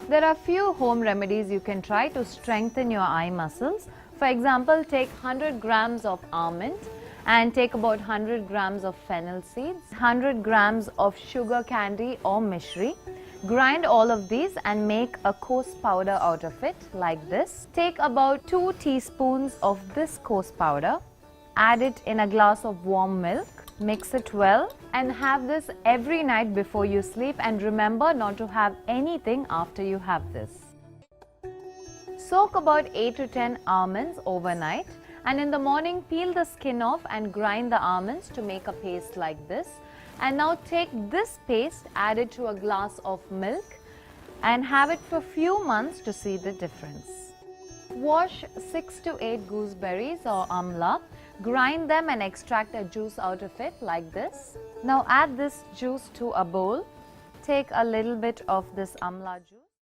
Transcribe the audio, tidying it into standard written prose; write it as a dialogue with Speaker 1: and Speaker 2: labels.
Speaker 1: There are few home remedies you can try to strengthen your eye muscles. For example, take 100 grams of almond and take about 100 grams of fennel seeds, 100 grams of sugar candy or mishri. Grind all of these and make a coarse powder out of it like this. Take about 2 teaspoons of this coarse powder, add it in a glass of warm milk, mix it well and have this every night before you sleep, and remember not to have anything after you have this. Soak about 8 to 10 almonds overnight, and in the morning peel the skin off and grind the almonds to make a paste like this. And now take this paste, add it to a glass of milk and have it for a few months to see the difference. Wash 6 to 8 gooseberries or amla, grind them and extract a juice out of it like this. Now add this juice to a bowl. Take a little bit of this amla juice.